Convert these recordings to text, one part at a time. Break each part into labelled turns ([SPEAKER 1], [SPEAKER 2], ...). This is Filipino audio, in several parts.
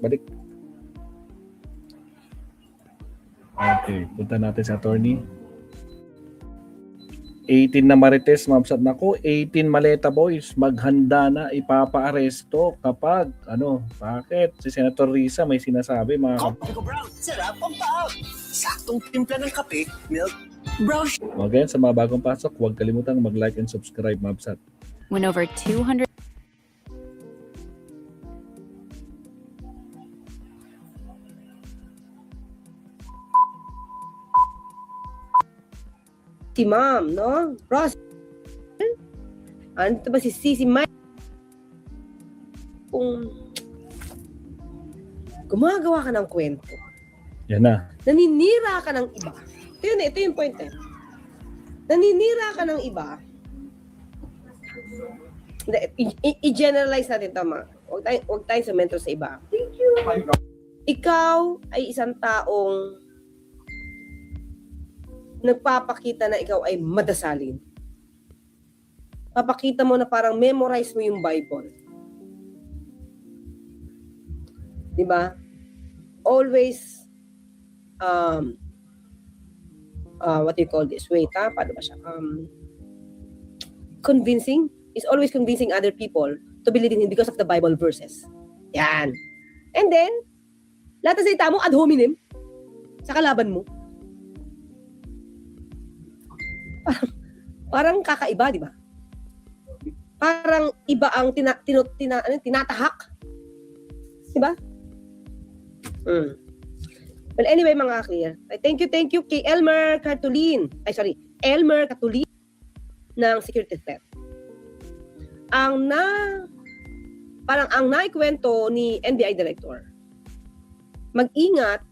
[SPEAKER 1] Balik. Okay, punta natin sa attorney. 18 na Marites, mabsat na ko. 18 Maleta Boys, maghanda na, ipapa-aresto kapag, bakit? Si Senator Risa may sinasabi, mga
[SPEAKER 2] Coffee ko brown, sarap ang paot. Saktong timpla ng kape, milk, brown.
[SPEAKER 1] Again, sa mga bagong pasok, huwag kalimutang mag-like and subscribe, mabsat.
[SPEAKER 3] When over 200
[SPEAKER 4] si Ma'am, no? Ross. Ano ba si Sisi Mike? Kung gumagawa ka ng kwento,
[SPEAKER 1] Yan na.
[SPEAKER 4] naninira ka ng iba. Ito yung point eh. Naninira ka ng iba. I-generalize natin ito, ma. Huwag tayong sumento sa iba. Ikaw ay isang taong nagpapakita na ikaw ay madasalin. Papakita mo na parang memorize mo yung Bible. Diba? Always, what do you call this? Wait, paano ba siya? Convincing. Is always convincing other people to believe in him because of the Bible verses. Yan. And then, lahat ng salita mo ad hominem sa kalaban mo. Parang kakaiba, di ba? Parang iba ang tinatahak. Di ba? Well, anyway, mga clear. Thank you kay Elmer Catulin ng Security Threat. Ang naikwento ni NBI Director, mag-ingat,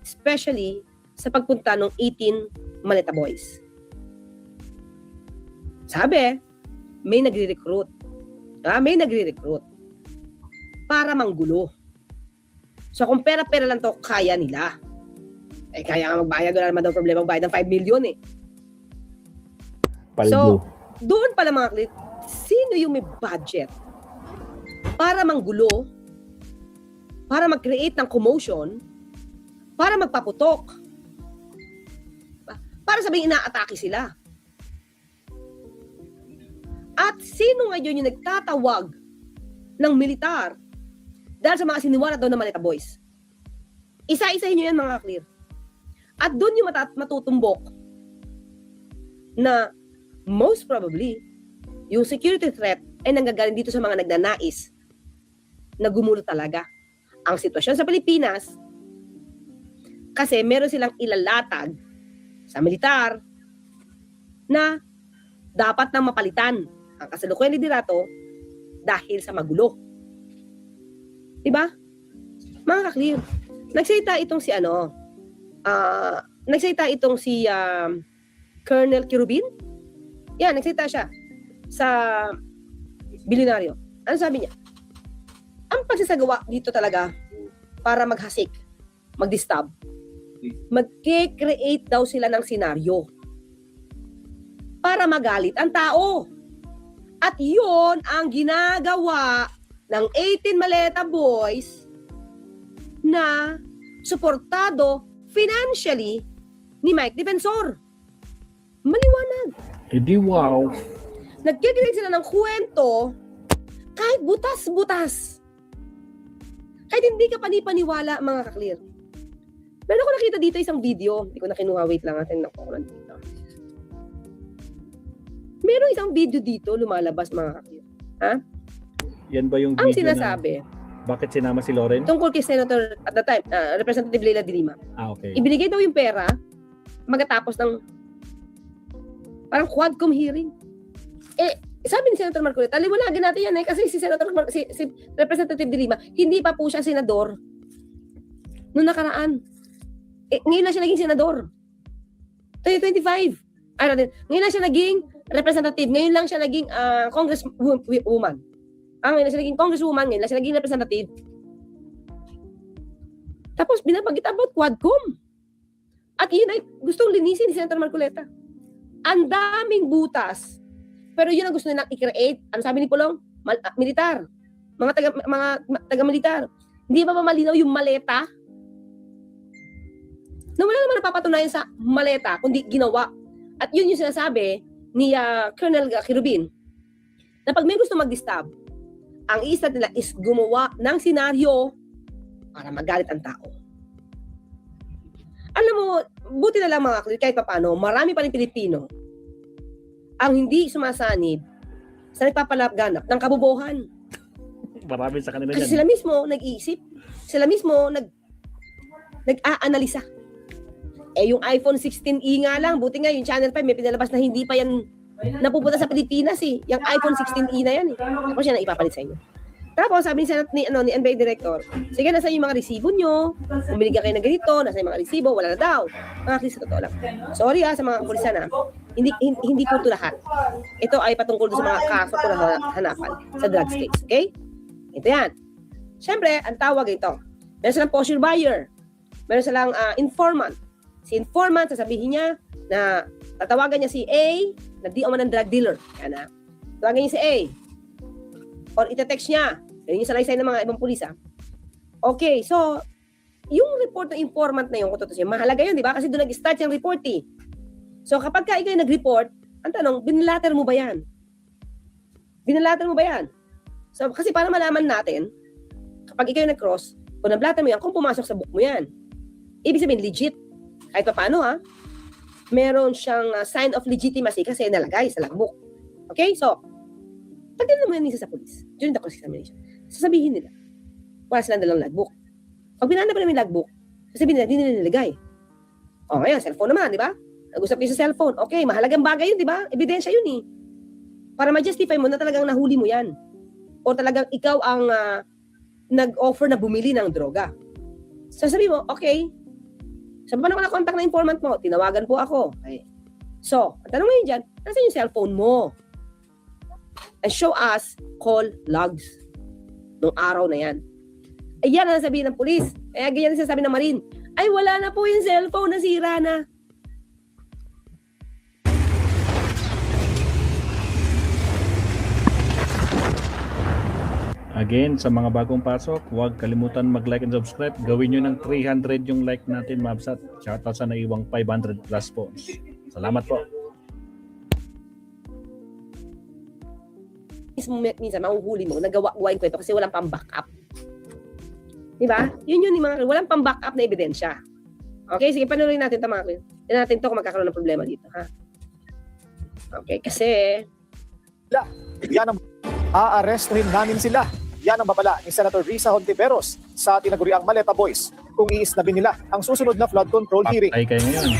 [SPEAKER 4] especially sa pagpunta ng 18 Maleta Boys. Sabi, may nagre-recruit. Para manggulo. So kung pera-pera lang to, kaya nila. Kaya nga magbayad, wala naman daw problema magbayad ng 5 million eh.
[SPEAKER 1] Paldo.
[SPEAKER 4] So, doon pala mga klit, sino yung may budget para manggulo, para mag-create ng commotion, para magpaputok, para sabing inaatake sila. At sino ngayon yung nagtatawag ng militar dahil sa mga siniwalat daw ng Maleta Boys? Isa-isahin nyo yan, mga clear. At doon yung matutumbok na most probably yung security threat ay nanggagaling dito sa mga nagnanais na gumulo talaga ang sitwasyon sa Pilipinas kasi meron silang ilalatag sa militar na dapat nang mapalitan ang kasalukuyan liderato dahil sa magulo. Diba? Mga ka-clear. Nagsalita itong si Colonel Kirubin. Yan, nagsalita siya sa bilyonaryo. Ano sabi niya? Ang pagsasagawa dito talaga para maghasik, mag-disturb, mag-create daw sila ng senaryo para magalit ang tao. At yun ang ginagawa ng 18 Maleta Boys na suportado financially ni Mike Defensor. Maliwanag.
[SPEAKER 1] Edi wow.
[SPEAKER 4] Nagkikreate sila ng kwento kahit butas-butas. Kahit hindi ka panipaniwala, mga ka-clear. Meron ko nakita dito isang video. Hindi ko na kinuha. Wait lang natin. Dito. Meron isang video dito lumalabas, mga ka-clear. Ha?
[SPEAKER 1] Yan ba yung
[SPEAKER 4] Ang
[SPEAKER 1] video
[SPEAKER 4] sinasabi,
[SPEAKER 1] bakit sinama si Loren?
[SPEAKER 4] tungkol kay Senator at the time, Representative Leila de Lima.
[SPEAKER 1] Okay.
[SPEAKER 4] Ibinigay daw yung pera magkatapos ng parang quadcom hearing. Sabi ni Senator Marcoleta, liwanagin natin yan kasi si Representative de Lima, hindi pa po siya senador noong nakaraan. Ngayon na siya naging senador. 2025. Ngayon na siya naging representative. Ngayon lang siya naging congresswoman. Ngayon na siya naging congresswoman. Ngayon lang siya naging representative. Tapos binabagit about quadcom. At yun ay gustong linisin ni Senator Marcoleta. Ang daming butas. Pero yun ang gusto nilang i-create. Ano sabi ni Pulong? Militar. Mga taga-militar. Hindi ba malinaw yung maleta? Na wala naman napapatunayan sa maleta, kundi ginawa. At yun yung sinasabi ni Colonel Kirubin, na pag may gusto mag-disturb, ang isa nila is gumawa ng senaryo para magalit ang tao. Alam mo, buti na lang mga kahit pa paano, marami pa rin Pilipino ang hindi sumasanib sa nagpapalaganap ng kabobohan.
[SPEAKER 1] Marami sa kanila
[SPEAKER 4] Kasi
[SPEAKER 1] yan.
[SPEAKER 4] sila mismo nag-iisip, sila mismo nag-aanalisa. Eh yung iPhone 16e nga lang, buti nga yung Channel 5 may pinalabas na hindi pa yan napupunta sa Pilipinas eh. Yung iPhone 16e na yan eh. Tapos yan ang ipapalit sa inyo. Tapos sabi ni NBA Director, sige, nasa yung mga resibo nyo, bumili ka kayo ng ganito, nasa yung mga resibo, wala na daw. Mga Chris, sa totoo lang. Sorry sa mga pulisan hindi po ito lahat. Ito ay patungkol sa mga kaso ko na hanapan sa drugs case, okay? Ito yan. Siyempre, ang tawag ito, meron silang posture buyer, meron silang informant. Si informant, sasabihin niya na tatawagan niya si A, na di oman ng drug dealer. Yan na. Tawagan niya si A. Or ite-text niya. Yan yung salaysay ng mga ibang pulis, Okay, so, yung report ng informant na yun, kung totoo siya, mahalaga yun, di ba? Kasi doon nag-start yung report, eh. So, kapag ka ikaw yung nag-report, ang tanong, binlater mo ba yan? Binlater mo ba yan? So, kasi para malaman natin, kapag ikaw yung nag-cross, kung nablater mo yan, kung pumasok sa book mo yan. Ibig sabihin, legit. Kahit pa paano, meron siyang sign of legitimacy kasi nalagay sa logbook. Okay, so, pagdating mo yan sa police, during the cross-examination, sasabihin nila, wala silang dalang logbook. Pag binanda pa namin yung logbook, sasabihin nila, hindi nila nilagay. O, ngayon, cellphone naman, di ba? Nag-usap kayo sa cellphone. Okay, mahalagang bagay yun, di ba? Ebidensya yun eh. Para ma-justify mo na talagang nahuli mo yan. O talagang ikaw ang nag-offer na bumili ng droga. Sasabihin mo, okay, saan pa naman na-contact na informant mo? Tinawagan po ako. Okay. So, ang tanong ngayon dyan, nasan yung cellphone mo? And show us call logs nung araw na yan. Ayan ang sabihin ng pulis. Kaya ganyan ang sabi ng Marine. Ay, wala na po yung cellphone, nasira na.
[SPEAKER 1] Again, sa mga bagong pasok, huwag kalimutan mag-like and subscribe. Gawin nyo ng 300 yung like natin, Mabsat. Shoutout sa naiwang 500 plus po. Salamat po.
[SPEAKER 4] Minsan, mahuhuli mo, nagawa-gawa yung kwento kasi walang pang-backup. Diba? Yun yung mga, walang pang-backup na ebidensya. Okay, sige, panuloy natin ito mga kwento. Tignan natin ito kung magkakaroon ng problema dito, ha? Okay, kasi...
[SPEAKER 5] Yan ang aarestuhin namin sila. Yan ang babala ni Senator Risa Hontiveros sa tinaguriang Maleta Boys kung iisnabin nila ang susunod na flood control hearing.
[SPEAKER 1] Patay kayo ngayon.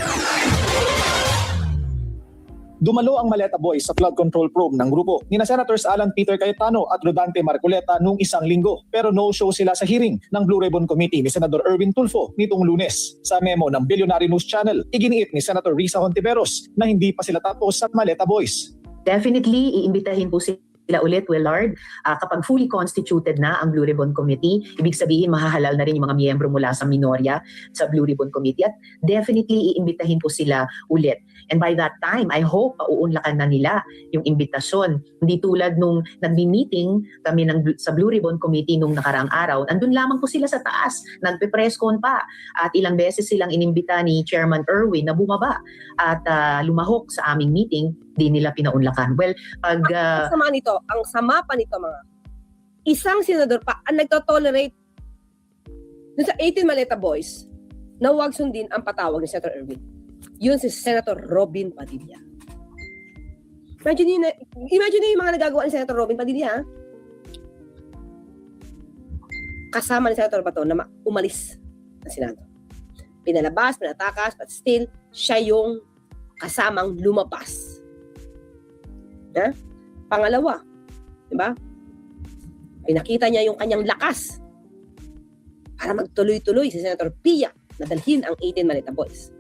[SPEAKER 5] Dumalo ang Maleta Boys sa flood control probe ng grupo ni Senators Alan Peter Cayetano at Rodante Marcoleta noong isang linggo, pero no-show sila sa hearing ng Blue Ribbon Committee ni Senador Erwin Tulfo nitong Lunes. Sa memo ng Billionaire News Channel, iginiit ni Senator Risa Hontiveros na hindi pa sila tapos sa Maleta Boys.
[SPEAKER 6] Definitely, iimbitahin po sila ulit, Willard, kapag fully constituted na ang Blue Ribbon Committee. Ibig sabihin, mahahalal na rin yung mga miyembro mula sa Minoria sa Blue Ribbon Committee at definitely iimbitahin po sila ulit. And by that time, I hope pauunlakan na nila yung imbitasyon. Hindi tulad nung nagbi-meeting kami sa Blue Ribbon Committee nung nakaraang araw, nandun lamang po sila sa taas, nagpe-press con pa. At ilang beses silang inimbita ni Chairman Erwin na bumaba at lumahok sa aming meeting, di nila pinaunlakan. Well, pag...
[SPEAKER 4] ang sama pa nito mga isang senador pa ang nagtotolerate dun sa 18 Maleta Boys na huwag sundin ang patawag ni Senator Erwin. Yun si Senator Robin Padilla. Imagine yung mga nagagawa ni Senator Robin Padilla, ha? Kasama ni Senator Bato na umalis na Senado. Pinalabas, pinatakas, but still, siya yung kasamang lumabas. Ha? Pangalawa, diba? Pinakita niya yung kanyang lakas para magtuloy-tuloy si Senator Pia na dalhin ang 18 Maleta Boys.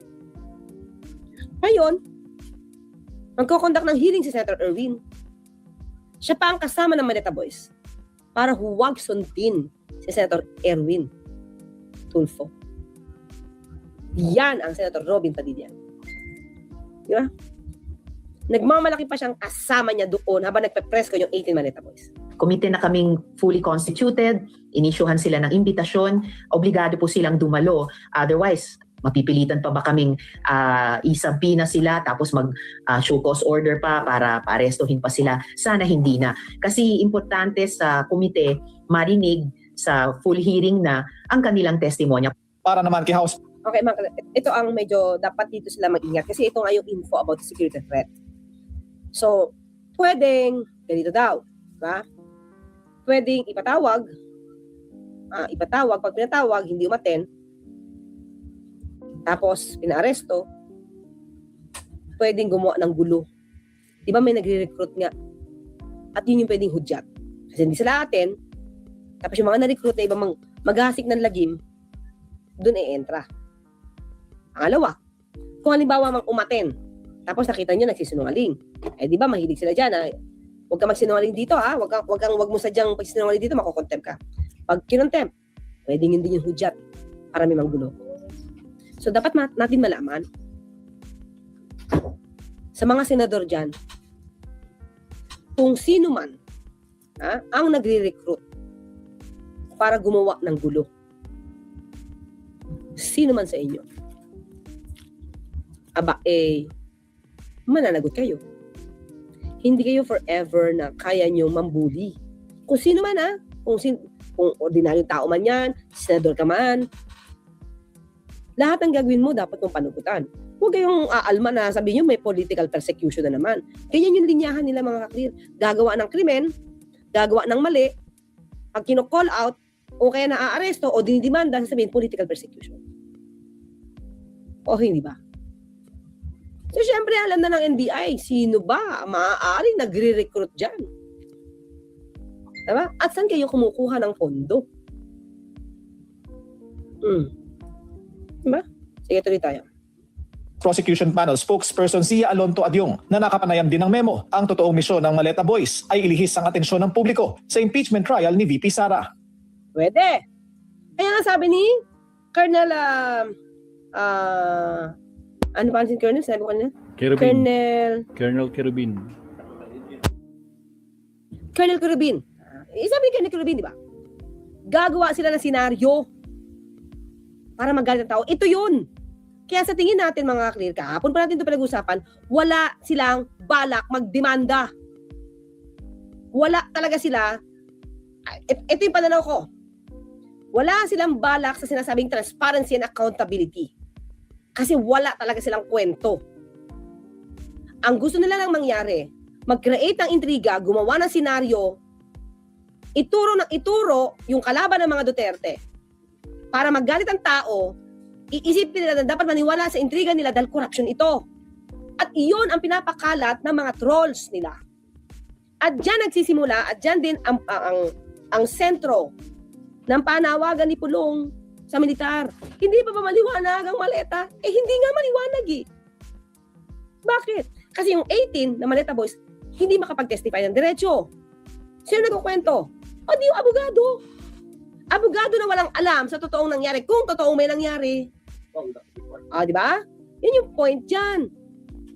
[SPEAKER 4] Ngayon, magkoconduct ng hearing si Senator Erwin. Siya pa ang kasama ng Maleta Boys para huwag sundin si Senator Erwin Tulfo. Yan ang Senator Robin Padilla. Diba? Nagmamalaki pa siyang kasama niya doon habang nagpe-press ko yung 18 Maleta Boys.
[SPEAKER 6] komite na kaming fully constituted, inisyuhan sila ng imbitasyon, obligado po silang dumalo. Otherwise, mapipilitan pa ba kaming isabina sila tapos mag-show cause order pa para arestuhin pa sila? Sana hindi na. Kasi importante sa komite marinig sa full hearing na ang kanilang testimonya.
[SPEAKER 5] Para naman kay House
[SPEAKER 4] Okay, ito ang medyo dapat dito sila mag-ingat kasi ito nga yung info about the security threat. So, pwedeng ganito daw, ba? Pwedeng ipatawag, pag pinatawag, hindi umaten, tapos pinaaresto, pwedeng gumawa ng gulo. Di ba may nagre-recruit nga? At yun yung pwedeng hudyat. Kasi hindi sila atin, tapos yung mga na-recruit na ibang maghasik ng lagim, doon entra. Pangalawa, kung halimbawa mang umaten, tapos nakita nyo nagsisinungaling. Di ba mahilig sila dyan, huwag ka magsinungaling dito, huwag mo sadyang pagsinungaling dito, makukontempt ka. Pag kinontempt, pwedeng hindi yung hudyat para may manggulo. So dapat natin malaman sa mga senador dyan, kung sino man ang nagre-recruit para gumawa ng gulo. Sino man sa inyo. Mananagot kayo. Hindi kayo forever na kaya nyo mambuli. Kung sino man kung ordinaryong tao man yan, senador ka man, lahat ng gagawin mo dapat mong panugutan. Huwag kayong aalma na sabihin nyo may political persecution na naman. Ganyan yung linyahan nila mga kaklir. Gagawa ng krimen, gagawa ng mali, pag kino-call out, o kaya na-aaresto o dinidemanda, sasabihin political persecution. O hindi ba? So, syempre, alam na ng NBI, sino ba maaaring nagre-recruit dyan? Diba? At saan kayo kumukuha ng pondo? Diba? Sige, tuloy tayo.
[SPEAKER 5] Prosecution Panel spokesperson Sia Alonto Adyong na nakapanayam din ng memo. Ang totoong misyon ng Maleta Boys ay ilihis ang atensyon ng publiko sa impeachment trial ni VP Sara.
[SPEAKER 4] Pwede. Kaya nga sabi ni Colonel ano pa si Colonel? Sabi ko kanina?
[SPEAKER 1] Colonel Kerubin.
[SPEAKER 4] Colonel Kerubin. Sabi ni Colonel Kerubin, di ba? Gagawa sila ng senaryo para magalit ang tao. Ito yun. Kaya sa tingin natin mga clear, kahapon pa natin ito pinag-usapan, wala silang balak magdemanda. Wala talaga sila. Ito yung pananaw ko. Wala silang balak sa sinasabing transparency and accountability. Kasi wala talaga silang kwento. Ang gusto nila lang mangyari, mag-create ng intriga, gumawa ng senaryo, ituro yung kalaban ng mga Duterte para magalit ang tao, iisipin nila na dapat maniwala sa intriga nila dahil corruption ito. At iyon ang pinapakalat ng mga trolls nila. At dyan nagsisimula, at dyan din ang sentro ng panawagan ni Pulong sa militar. Hindi pa ba maliwanag ang maleta? Hindi nga maliwanag eh. Bakit? Kasi yung 18 na Maleta Boys, hindi makapag-testify ng diretso. Sino nagkukwento? Di yung abogado. Abogado na walang alam sa totoong nangyari. Kung totoong may nangyari. Di ba? Yun yung point dyan.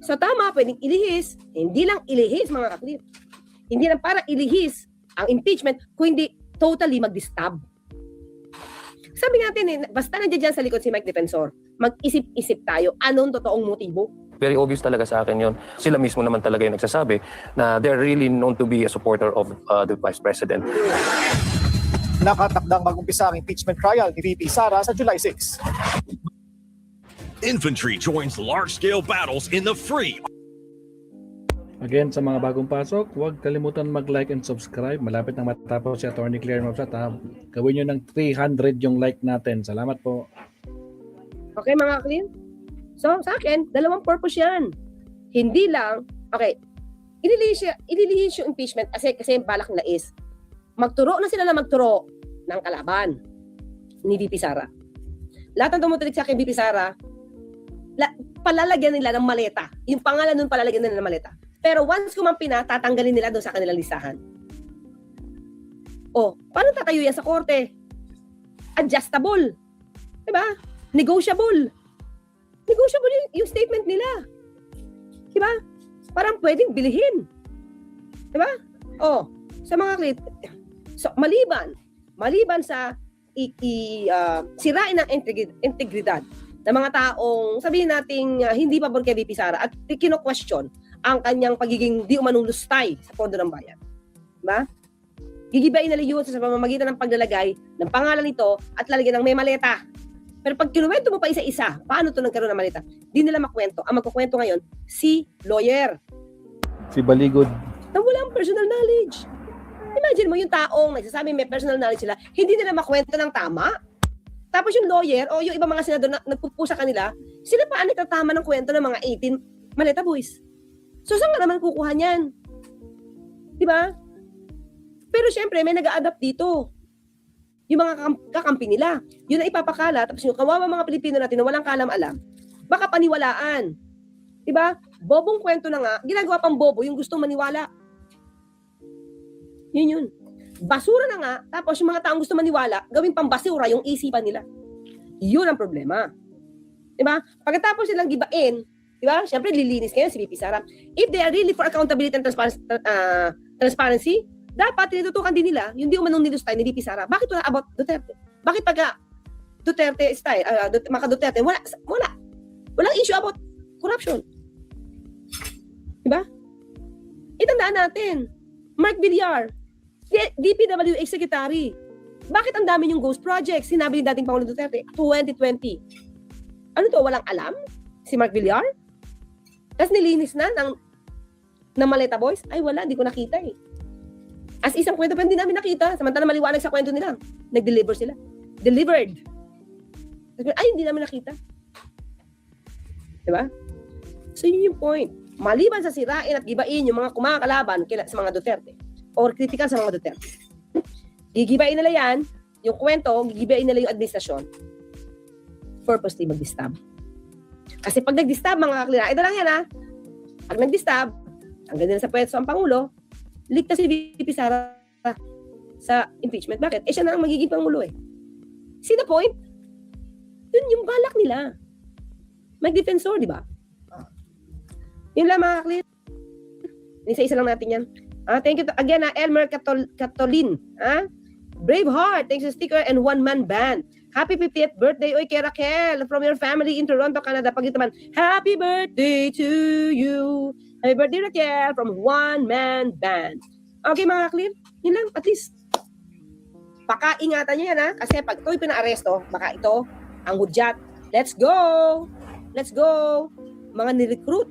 [SPEAKER 4] So tama, pwedeng ilihis. Hindi lang ilihis mga kaklip. Hindi lang para ilihis ang impeachment, kung hindi totally mag-distab. Sabi natin basta nandiyan dyan sa likod si Mike Defensor, mag-isip-isip tayo anong totoong motibo.
[SPEAKER 7] Very obvious talaga sa akin yon. Sila mismo naman talaga yung nagsasabi na they're really known to be a supporter of the Vice President.
[SPEAKER 5] Nakatakdang mag-umpisa ang impeachment trial ni VP Sara sa July 6.
[SPEAKER 8] Infantry joins large-scale battles in the free.
[SPEAKER 1] Again, sa mga bagong pasok, huwag kalimutan mag-like and subscribe. Malapit na matapos si Atty. Claire Mabsat. Gawin nyo ng 300 yung like natin. Salamat po.
[SPEAKER 4] Okay mga clean? So sa akin, dalawang purpose yan. Hindi lang, ililihis yung impeachment kasi yung balak nila is magturo na sila na magturo ng kalaban ni VP Sara. Lahat ng tumutulik sa akin VP Sara, palalagyan nila ng maleta. Yung pangalan nun palalagyan nila ng maleta. Pero once kumampi na, tatanggalin nila doon sa kanilang listahan. Paano tatayo yan sa korte? Adjustable. Diba? Negotiable yung statement nila. Diba? Parang pwedeng bilihin. Diba? Sa mga so, maliban sa sirain ng integridad ng mga taong sabihin nating hindi pabor kay VP Sara at kino-question ang kanyang pagiging di umanong lustay sa pondo ng bayan. Diba? Gigibain na yun sa pamamagitan ng paglalagay ng pangalan nito at lalagyan ng may maleta. Pero pag kinuwento mo pa isa-isa, paano ito nagkaroon ng maleta? Di nila makwento. Ang magkukwento ngayon, si lawyer.
[SPEAKER 1] Si Baligod.
[SPEAKER 4] Na walang personal knowledge. Imagine mo yung taong nagsasabi may personal knowledge sila, hindi nila makwento ng tama. Tapos yung lawyer o yung ibang mga senador na nagpupusa kanila, sila pa ang nagtatama ng kwento ng mga 18 maleta boys. So saan ka naman kukuha niyan? Diba? Pero syempre, may nag-a-adapt dito. Yung mga kakampi nila. Yun na ipapakala. Tapos yung kawawa mga Pilipino natin na walang kalam-alam, baka paniwalaan. Diba? Bobong kwento na nga, ginagawa pang bobo yung gustong maniwala. Yun. Basura na nga, tapos yung mga taong gusto maniwala, gawin pang basura yung isipan nila. Yun ang problema. Diba? Pagkatapos silang gibain, diba? Siyempre, lilinis kayo si VP Sara. If they are really for accountability and transparency, dapat tinututukan din nila yung di umanong nilustay ni VP Sara. Bakit wala about Duterte? Bakit pagka Duterte style, maka Duterte, wala. Walang issue about corruption. Diba? Itandaan natin, Mark Villar, DPWH Secretary. Bakit ang dami yung ghost project? Sinabi ni dating Pangulong Duterte, 2020. Ano to, walang alam? Si Mark Villar? Tapos nilinis na ng maleta boys? Ay wala, hindi ko nakita eh. As isang kwento pa hindi namin nakita. Samantala maliwanag sa kwento nila. Nag-deliver sila. Delivered. Ay, hindi namin nakita. Diba? So yun yung point. Maliban sa sirain at gibain yung mga kumakalaban sa mga Duterte or kritikal sa mga Duterte. Gigibain nila yan, yung kwento, gigibain nila yung administrasyon. Purposely mag-disturb. Kasi pag nag-disturb, mga kaklira, ito lang yan ha. Pag nag-disturb, ang ganda na sa pwesto ang Pangulo, ligtas si VP Sara sa impeachment. Bakit? Siya na ang magiging Pangulo eh. See the point? Yun yung balak nila. Mag-defensor, di ba? Yun lang mga kaklit. Isa-isa lang natin yan. Thank you again, Elmer Catolin. Brave Heart, thanks to sticker and one-man band. Happy 50th birthday, oy, kay Raquel from your family in Toronto, Canada. Pag ito man, happy birthday to you. Happy birthday, Raquel, from one-man band. Okay, mga kaklit. Yun lang, at least. Pakaingatan nyo yan, kasi pag ito'y pina-aresto, baka ito, ang hudyat. Let's go! Let's go! Mga ni-recruit.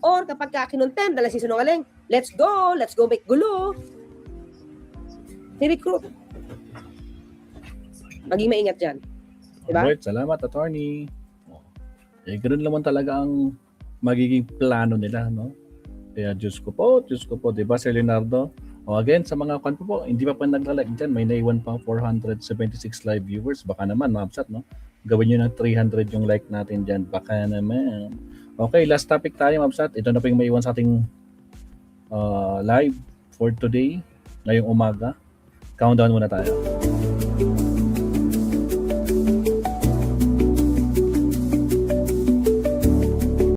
[SPEAKER 4] Or kapag kinontempt dala si sinungaling, let's go make gulo. Ni-recruit. Maging maingat dyan. Diba?
[SPEAKER 1] Alright, salamat, attorney. Ganoon naman talaga ang magiging plano nila, no? Kaya Diyos ko po, diba, Sir Leonardo? Again, sa mga kwan po, hindi pa naglalike dyan, may naiwan pang 476 live viewers. Baka naman, mabsat, no? Gawin nyo ng 300 yung like natin dyan. Baka naman. Okay, last topic tayo, Mabsat. Ito na po yung maiwan sa ating live for today, ngayong umaga. Countdown muna tayo.